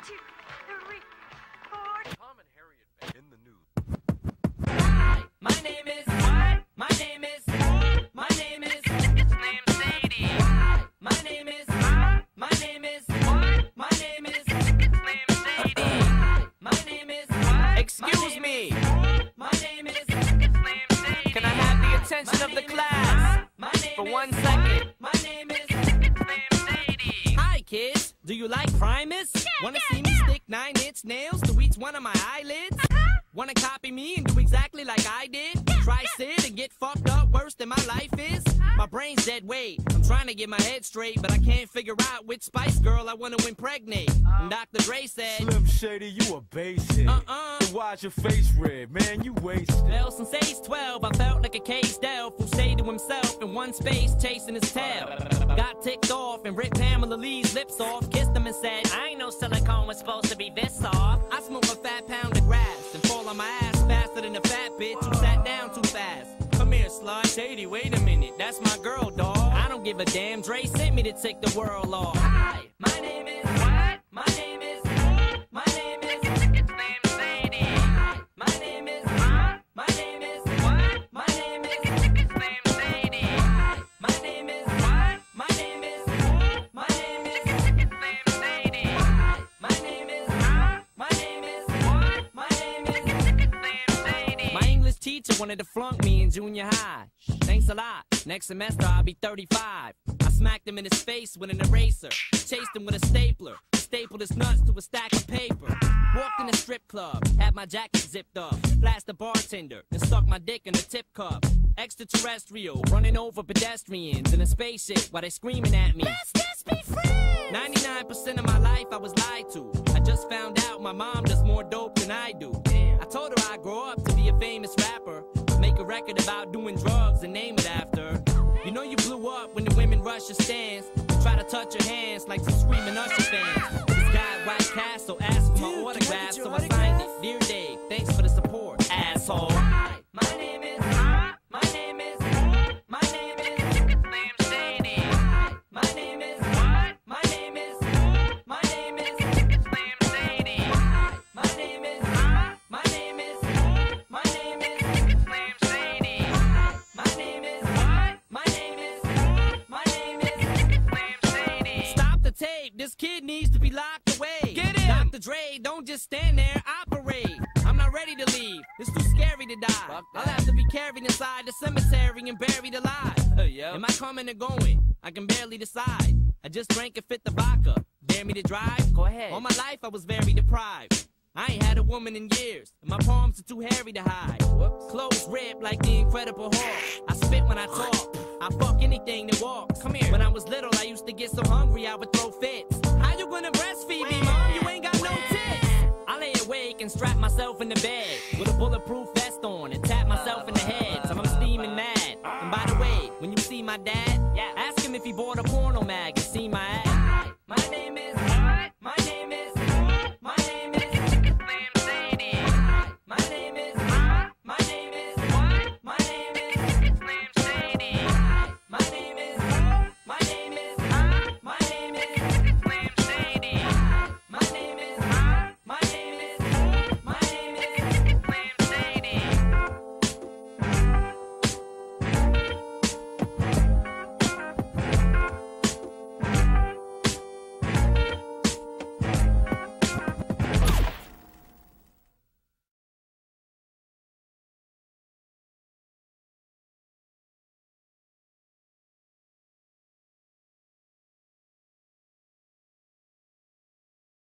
2, 3, 4. Tom and Harriet in the news. Hi, my name is. What? My name is. My name is. It's named Sadie. Hi, my name is. My name is. What? My name is. It's named Sadie. Hi, my name is. What? Excuse me. My name is. It's named Sadie. Can I have the attention of the class for 1 second? My name is. It's named Sadie. Hi, kids. Do you like Primus? Wanna see me stick 9-inch nails to each one of my eyelids? Wanna copy me and do exactly like I did? Try sit and get fucked up worse than my life is? My brain's dead weight. I'm trying to get my head straight, but I can't figure out which Spice Girl I wanna impregnate. And Dr. Dre said, Slim Shady, you a basic. Then why's your face red, man? You wasted. well, since age 12, I felt like a caged elf who stayed to himself in one space chasing his tail. Got ticked off and ripped Pamela Lee's lips off, kissed him and said, I ain't know silicone was supposed to be this soft. I smoke a fat pound of grass and fall on my ass faster than a fat bitch who sat down too fast. Come here, slut. Shady, wait a minute, that's my girl, dawg. I don't give a damn, Dre sent me to take the world off. Hi, my name is. What? My name is. My name is. It's named Sadie. Hi, my name is. My name is. What? My name is. It's named Sadie. Hi, my name is. What? My name is. My name is. It's named Sadie. Hi, my name is. My name is. What? My name is. It's named Sadie. My English teacher wanted to flunk me in junior high. Thanks a lot. Next semester I'll be 35. I smacked him in his face with an eraser. Chased him with a stapler. Stapled his nuts to a stack of paper. Walked in a strip club. Had my jacket zipped up. Blasted the bartender. Then stuck my dick in a tip cup. Extraterrestrial. Running over pedestrians in a spaceship while they screaming at me. Let's just be friends. 99% of my life I was lied to. I just found out my mom does more dope than I do. I told her I'd grow up to be a famous rapper. Make a record about doing drugs and name it after. You know you blew up when the women rush your stands. Try to touch your hands like some screaming Usher fans. This guy at White Castle asked for my autograph, so I signed it. Dear Dave, thanks for the support, asshole. Hi, my name is. My name is. My name is. It's named Sadie. Hi, my name is. What? My name is. My name is. It's named Sadie. Hi, my name is. My name is. My name is. It's named Sadie. Hi, my name is. What? My name is. My name is. It's named Sadie. Stop the tape. This kid needs to be locked away. Get him. Dr. Dre, don't just stand there. Operate. I'm not ready to leave. It's too scary to die. I'll have to be carried inside the cemetery and buried alive. Am I coming or going? I can barely decide. I just drank and fit the vodka. Dare me to drive? Go ahead. All my life I was very deprived. I ain't had a woman in years, and my palms are too hairy to hide. Clothes ripped like the Incredible Hulk. I spit when I talk. I fuck anything that walks. Come here. When I was little, I used to get so hungry I would throw fits. How you gonna breastfeed me, mom? You ain't got no tits. I lay awake and strap myself in the bed with a bulletproof vest on and tap myself in the head till I'm steaming mad. And by the way, when you see my dad, ask him if he bought a porn